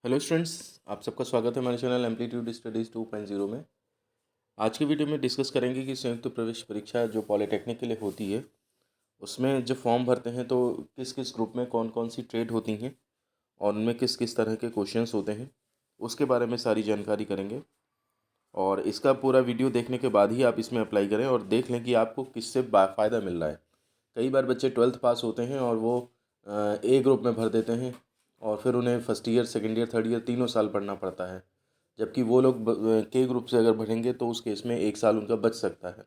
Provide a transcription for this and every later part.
Hello students, आप सबका स्वागत है हमारे चैनल एम्पलीट्यूड स्टडीज़ 2.0 में। आज की वीडियो में डिस्कस करेंगे कि संयुक्त प्रवेश परीक्षा जो पॉलिटेक्निक के लिए होती है, उसमें जब फॉर्म भरते हैं तो किस किस ग्रुप में कौन कौन सी ट्रेड होती हैं और उनमें किस किस तरह के क्वेश्चंस होते हैं, उसके बारे में सारी जानकारी करेंगे। और इसका पूरा वीडियो देखने के बाद ही आप इसमें अप्लाई करें और देख लें कि आपको किससे फ़ायदा मिल रहा है। कई बार बच्चे 12th पास होते हैं और वो ए ग्रुप में भर देते हैं और फिर उन्हें first year, second year, third year तीनों साल पढ़ना पड़ता है। जबकि वो लोग के ग्रुप से अगर भरेंगे तो उस केस में एक साल उनका बच सकता है।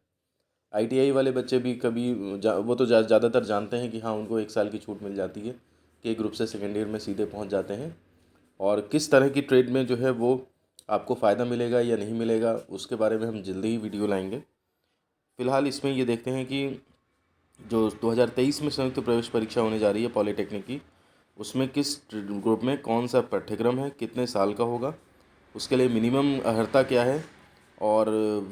आईटीआई वाले बच्चे भी कभी वो तो ज़्यादातर जानते हैं कि हाँ, उनको एक साल की छूट मिल जाती है, के ग्रुप से सेकेंड ईयर में सीधे पहुंच जाते हैं। और किस तरह की ट्रेड में जो है वो आपको फ़ायदा मिलेगा या नहीं मिलेगा, उसके बारे में हम जल्दी ही वीडियो लाएंगे। फ़िलहाल इसमें ये देखते हैं कि जो 2023 में संयुक्त प्रवेश परीक्षा होने जा रही है पॉलिटेक्निक की, उसमें किस ग्रुप में कौन सा पाठ्यक्रम है, कितने साल का होगा, उसके लिए मिनिमम अर्हता क्या है और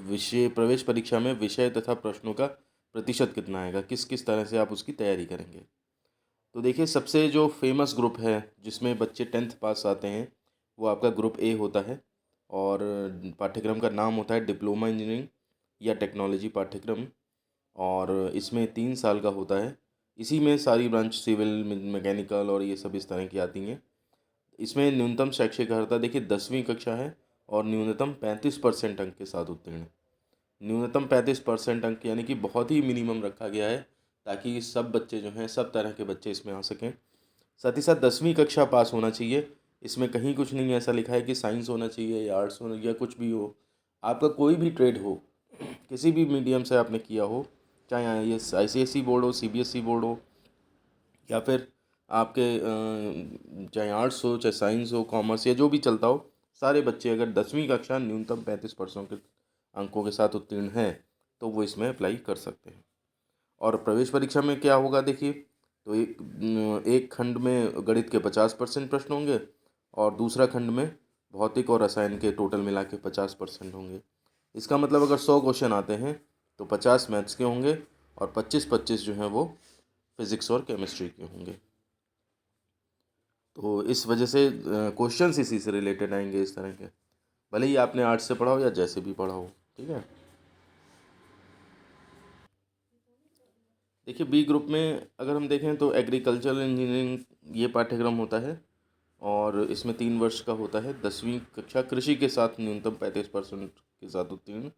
विषय प्रवेश परीक्षा में विषय तथा प्रश्नों का प्रतिशत कितना आएगा, किस किस तरह से आप उसकी तैयारी करेंगे। तो देखिए, सबसे जो फेमस ग्रुप है जिसमें बच्चे 10th पास आते हैं, वो आपका ग्रुप ए होता है। और पाठ्यक्रम का नाम होता है डिप्लोमा इंजीनियरिंग या टेक्नोलॉजी पाठ्यक्रम। और इसमें 3 साल का होता है। इसी में सारी ब्रांच सिविल, मैकेनिकल और ये सब इस तरह की आती हैं। इसमें न्यूनतम शैक्षिक अर्हता देखिए 10वीं कक्षा है और न्यूनतम 35% अंक के साथ उत्तीर्ण। न्यूनतम 35% अंक यानी कि बहुत ही मिनिमम रखा गया है, ताकि सब बच्चे जो हैं, सब तरह के बच्चे इसमें आ सकें। साथ ही साथ 10वीं कक्षा पास होना चाहिए। इसमें कहीं कुछ नहीं ऐसा लिखा है कि साइंस होना चाहिए या आर्ट्स होना या कुछ भी हो। आपका कोई भी ट्रेड हो, किसी भी मीडियम से आपने किया हो, चाहे ये आईसीएसई बोर्ड हो, सीबीएसई बोर्ड हो, या फिर आपके चाहे आर्ट्स हो, चाहे साइंस हो, कॉमर्स या जो भी चलता हो, सारे बच्चे अगर 10वीं कक्षा न्यूनतम 35% के अंकों के साथ उत्तीर्ण हैं तो वो इसमें अप्लाई कर सकते हैं। और प्रवेश परीक्षा में क्या होगा देखिए, तो एक खंड में गणित के 50% प्रश्न होंगे और दूसरा खंड में भौतिक और रसायन के टोटल मिला के 50% होंगे। इसका मतलब अगर 100 क्वेश्चन आते हैं तो 50 मैथ्स के होंगे और 25-25 जो हैं वो फिज़िक्स और केमिस्ट्री के होंगे। तो इस वजह से क्वेश्चंस इसी से रिलेटेड आएंगे इस तरह के, भले ही आपने आर्ट्स से पढ़ा हो या जैसे भी पढ़ा हो। ठीक है। देखिए, बी ग्रुप में अगर हम देखें तो एग्रीकल्चरल इंजीनियरिंग ये पाठ्यक्रम होता है और इसमें 3 वर्ष का होता है। 10वीं कक्षा कृषि के साथ न्यूनतम 35% के साथ उत्तीर्ण,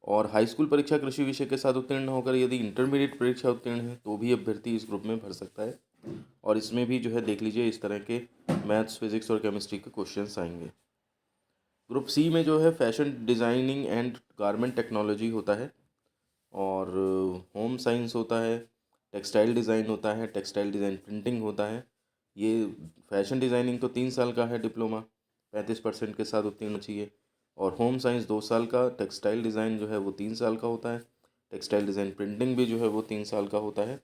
और हाई स्कूल परीक्षा कृषि विषय के साथ उत्तीर्ण होकर यदि इंटरमीडिएट परीक्षा उत्तीर्ण है तो भी अभ्यर्थी इस ग्रुप में भर सकता है। और इसमें भी जो है देख लीजिए, इस तरह के मैथ्स, फिजिक्स और केमिस्ट्री के क्वेश्चंस आएंगे। ग्रुप सी में जो है fashion designing and garment technology होता है और होम साइंस होता है, टेक्सटाइल डिज़ाइन होता है, टेक्सटाइल डिज़ाइन प्रिंटिंग होता है। ये फैशन डिज़ाइनिंग तो 3 साल का है डिप्लोमा, 35% के साथ उत्तीर्ण चाहिए। और होम साइंस 2 साल का, टेक्सटाइल डिज़ाइन जो है वो 3 साल का होता है, टेक्सटाइल डिज़ाइन प्रिंटिंग भी जो है वो 3 साल का होता है।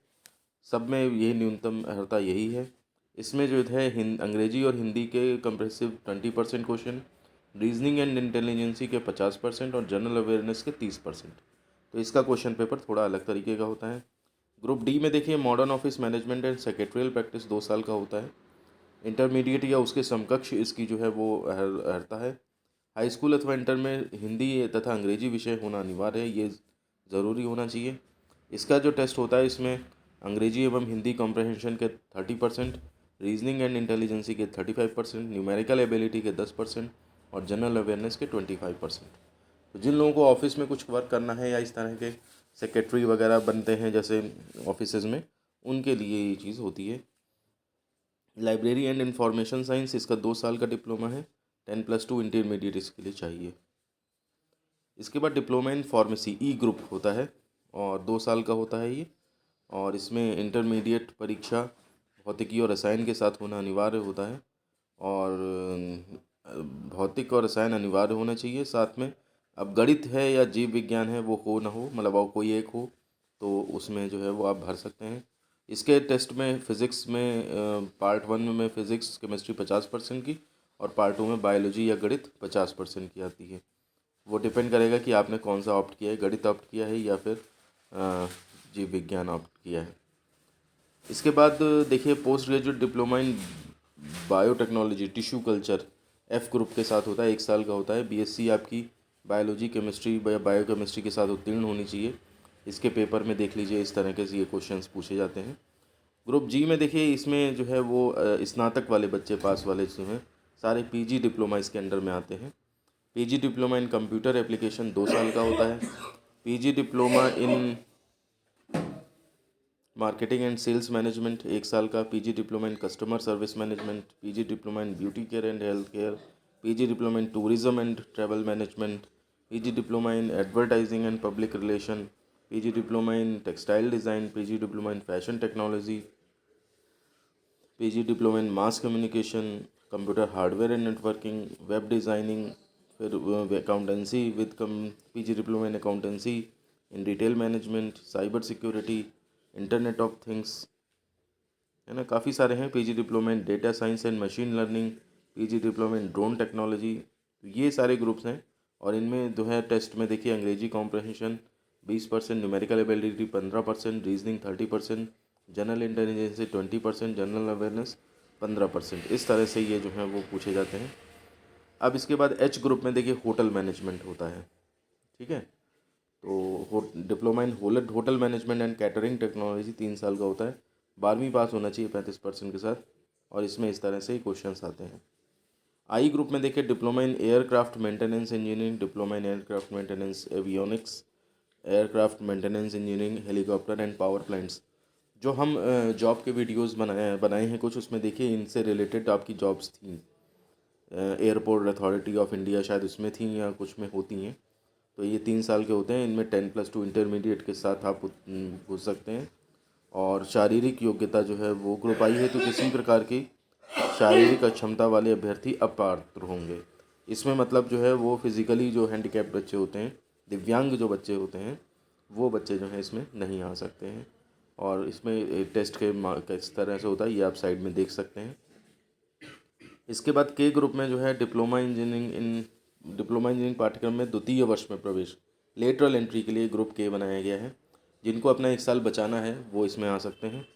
सब में यही न्यूनतम अर्हता यही है। इसमें जो है अंग्रेजी और हिंदी के comprehensive 20% question, reasoning and intelligence के 50% और जनरल अवेयरनेस के 30%। तो इसका क्वेश्चन पेपर थोड़ा अलग तरीके का होता है। ग्रुप डी में देखिए, modern office management and secretarial practice 2 साल का होता है। इंटरमीडिएट या उसके समकक्ष इसकी जो है वो अर्हता है। हाई स्कूल अथवा इंटर में हिंदी तथा अंग्रेजी विषय होना अनिवार्य है, ये ज़रूरी होना चाहिए। इसका जो टेस्ट होता है, इसमें अंग्रेजी एवं हिंदी कॉम्प्रहेंशन के 30%, रीजनिंग एंड इंटेलिजेंसी के 35%, न्यूमेरिकल एबिलिटी के 10% और जनरल अवेयरनेस के 25%। तो जिन लोगों को ऑफिस में कुछ वर्क करना है या इस तरह के सेक्रेटरी वगैरह बनते हैं जैसे ऑफिसेज में, उनके लिए ये चीज़ होती है। लाइब्रेरी एंड इंफॉर्मेशन साइंस, इसका 2 साल का डिप्लोमा है। 10+2 इंटरमीडिएट इसके लिए चाहिए। इसके बाद diploma in pharmacy E group होता है और 2 साल का होता है ये। और इसमें इंटरमीडिएट परीक्षा भौतिकी और रसायन के साथ होना अनिवार्य होता है। और भौतिक और रसायन अनिवार्य होना चाहिए। साथ में अब गणित है या जीव विज्ञान है, वो हो ना हो, मतलब वो कोई एक हो, तो उसमें जो है वो आप भर सकते हैं। इसके टेस्ट में फ़िज़िक्स में पार्ट 1 में फ़िज़िक्स केमिस्ट्री 50% की और पार्ट 2 में बायोलॉजी या गणित 50% की आती है। वो डिपेंड करेगा कि आपने कौन सा ऑप्ट किया है, गणित ऑप्ट किया है या फिर जीव विज्ञान ऑप्ट किया है। इसके बाद देखिए, post graduate diploma in biotechnology tissue culture F group के साथ होता है, 1 साल का होता है। बीएससी आपकी बायोलॉजी केमिस्ट्री या बायोकेमिस्ट्री के साथ उत्तीर्ण होनी चाहिए। इसके पेपर में देख लीजिए इस तरह के ये क्वेश्चंस पूछे जाते हैं। ग्रुप जी में देखिए इसमें जो है वो स्नातक वाले बच्चे पास वाले जो हैं सारे पीजी डिप्लोमा इसके अंडर में आते हैं। PG diploma in computer application 2 साल का होता है। PG diploma in marketing and sales management 1 साल का। PG diploma in customer service management. PG diploma in beauty care and health care. PG diploma in tourism and travel management. PG diploma in advertising and public relation. PG diploma in textile design. PG diploma in fashion technology. PG diploma in mass communication, computer hardware and networking, web designing, फिर accountancy with PG diploma in accountancy, in retail management, cyber security, internet of things, है ना, काफ़ी सारे हैं। PG diploma in data science and machine learning, PG diploma in drone technology. तो ये सारे groups हैं और इनमें जो है टेस्ट में देखिए अंग्रेजी comprehension 20%, numerical ability 15%, reasoning 30%, general intelligence 20%, general awareness 15%। इस तरह से ये जो है वो पूछे जाते हैं। अब इसके बाद एच ग्रुप में देखिए होटल मैनेजमेंट होता है, ठीक है। तो diploma in hotel management and catering technology 3 साल का होता है। 12वीं पास होना चाहिए 35% के साथ और इसमें इस तरह से ही क्वेश्चंस आते हैं। आई ग्रुप में देखिए diploma in aircraft maintenance engineering, diploma in aircraft maintenance avionics, aircraft maintenance engineering, helicopter and power plants. जो हम जॉब के वीडियोस बनाए हैं कुछ, उसमें देखिए इनसे रिलेटेड आपकी जॉब्स थी। एयरपोर्ट अथॉरिटी ऑफ इंडिया शायद उसमें थी या कुछ में होती हैं। तो ये 3 साल के होते हैं। इनमें 10+2 इंटरमीडिएट के साथ आप घुस सकते हैं। और शारीरिक योग्यता जो है वो ग्रुप आई है तो किसी प्रकार की शारीरिक अक्षमता वाले अभ्यर्थी अपात्र होंगे। इसमें मतलब जो है वो फिज़िकली जो हैंडीकैप बच्चे होते हैं, दिव्यांग जो बच्चे होते हैं, वो बच्चे जो हैं इसमें नहीं आ सकते हैं। और इसमें टेस्ट के किस तरह से होता है ये आप साइड में देख सकते हैं। इसके बाद के ग्रुप में जो है डिप्लोमा इंजीनियरिंग पाठ्यक्रम में द्वितीय वर्ष में प्रवेश लेटरल एंट्री के लिए ग्रुप के बनाया गया है। जिनको अपना 1 साल बचाना है वो इसमें आ सकते हैं।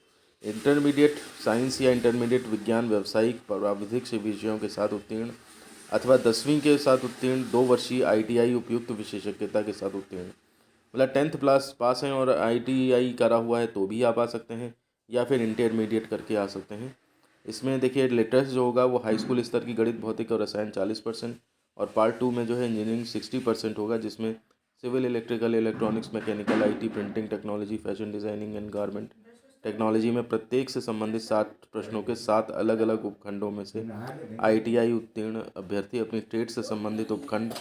इंटरमीडिएट साइंस या इंटरमीडिएट विज्ञान व्यावसायिक प्राविधिक से विषयों के साथ उत्तीर्ण अथवा 10वीं के साथ उत्तीर्ण 2 वर्षीय ITI उपयुक्त विशेषज्ञता के साथ उत्तीर्ण, मतलब 10th क्लास पास हैं और ITI करा हुआ है तो भी आप आ सकते हैं या फिर इंटरमीडिएट करके आ सकते हैं। इसमें देखिए लेटेस्ट जो होगा वो हाई स्कूल स्तर की गणित भौतिक और रसायन 40% और पार्ट 2 में जो है इंजीनियरिंग 60% होगा, जिसमें civil electrical electronics mechanical IT printing technology fashion designing and garment technology में प्रत्येक से संबंधित 7 प्रश्नों के 7 अलग अलग उपखंडों में से ITI उत्तीर्ण अभ्यर्थी अपनी ट्रेड से संबंधित उपखंड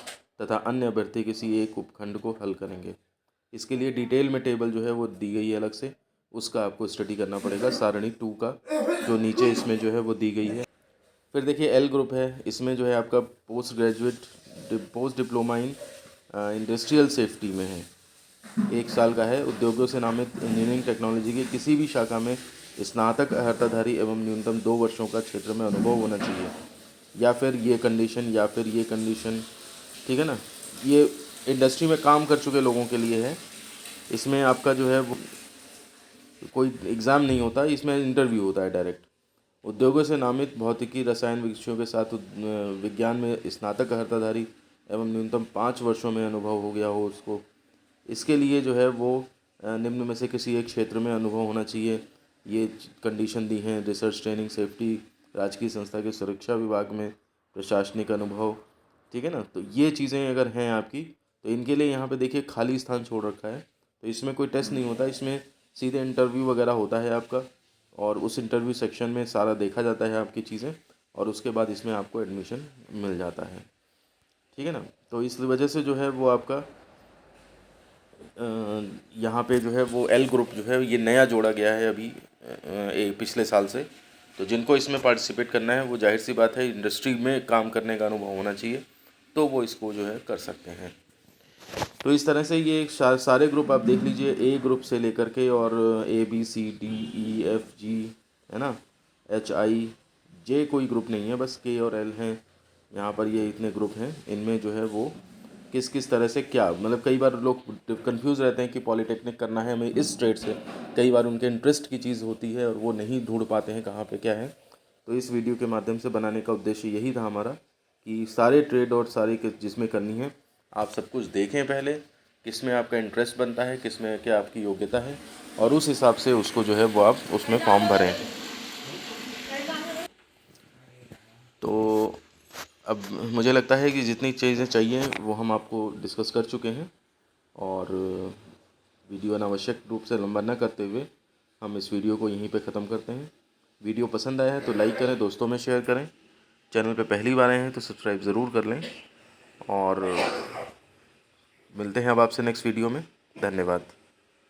तथा अन्य अभ्यर्थी किसी एक उपखंड को हल करेंगे। इसके लिए डिटेल में टेबल जो है वो दी गई है अलग से, उसका आपको स्टडी करना पड़ेगा। सारणी 2 का जो नीचे इसमें जो है वो दी गई है। फिर देखिए एल ग्रुप है, इसमें जो है आपका post diploma in industrial safety में है, 1 साल का है। उद्योगों से नामित इंजीनियरिंग टेक्नोलॉजी की किसी भी शाखा में स्नातक अर्हताधारी एवं न्यूनतम 2 वर्षों का क्षेत्र में अनुभव होना चाहिए या फिर ये कंडीशन, ठीक है ना। ये इंडस्ट्री में काम कर चुके लोगों के लिए है। इसमें आपका जो है वो कोई एग्ज़ाम नहीं होता, इसमें इंटरव्यू होता है डायरेक्ट। उद्योगों से नामित भौतिकी रसायन विषयों के साथ विज्ञान में स्नातक अर्हताधारी एवं न्यूनतम 5 वर्षों में अनुभव हो गया हो उसको। इसके लिए जो है वो निम्न में से किसी एक क्षेत्र में अनुभव होना चाहिए। ये कंडीशन दी हैं: रिसर्च ट्रेनिंग सेफ्टी, राजकीय संस्था के सुरक्षा विभाग में प्रशासनिक अनुभव, ठीक है ना। तो ये चीज़ें अगर हैं आपकी तो इनके लिए यहाँ पे देखिए खाली स्थान छोड़ रखा है। तो इसमें कोई टेस्ट नहीं होता, इसमें सीधे इंटरव्यू वगैरह होता है आपका और उस इंटरव्यू सेक्शन में सारा देखा जाता है आपकी चीज़ें और उसके बाद इसमें आपको एडमिशन मिल जाता है, ठीक है ना। तो इस वजह से जो है वो आपका यहाँ पे जो है वो एल ग्रुप जो है ये नया जोड़ा गया है अभी पिछले साल से। तो जिनको इसमें पार्टिसिपेट करना है वो जाहिर सी बात है इंडस्ट्री में काम करने का अनुभव होना चाहिए, तो वो इसको जो है कर सकते हैं। तो इस तरह से ये सारे ग्रुप आप देख लीजिए, ए ग्रुप से लेकर के और ABCDEFG, है ना, HIJ कोई ग्रुप नहीं है, बस K और L हैं यहाँ पर। ये इतने ग्रुप हैं, इनमें जो है वो किस किस तरह से क्या, मतलब कई बार लोग कंफ्यूज रहते हैं कि पॉलीटेक्निक करना है हमें इस ट्रेड से, कई बार उनके इंटरेस्ट की चीज़ होती है और वो नहीं ढूंढ पाते हैं कहाँ पे क्या है। तो इस वीडियो के माध्यम से बनाने का उद्देश्य यही था हमारा कि सारे ट्रेड और सारी जिसमें करनी है आप सब कुछ देखें पहले, किस में आपका इंटरेस्ट बनता है, किस में क्या आपकी योग्यता है, और उस हिसाब से उसको जो है वो आप उसमें फॉर्म भरें। तो अब मुझे लगता है कि जितनी चीज़ें चाहिए वो हम आपको डिस्कस कर चुके हैं, और वीडियो अनावश्यक रूप से लंबा न करते हुए हम इस वीडियो को यहीं पे ख़त्म करते हैं। वीडियो पसंद आया है तो लाइक करें, दोस्तों में शेयर करें, चैनल पे पहली बार आए हैं तो सब्सक्राइब ज़रूर कर लें, और मिलते हैं अब आपसे नेक्स्ट वीडियो में। धन्यवाद।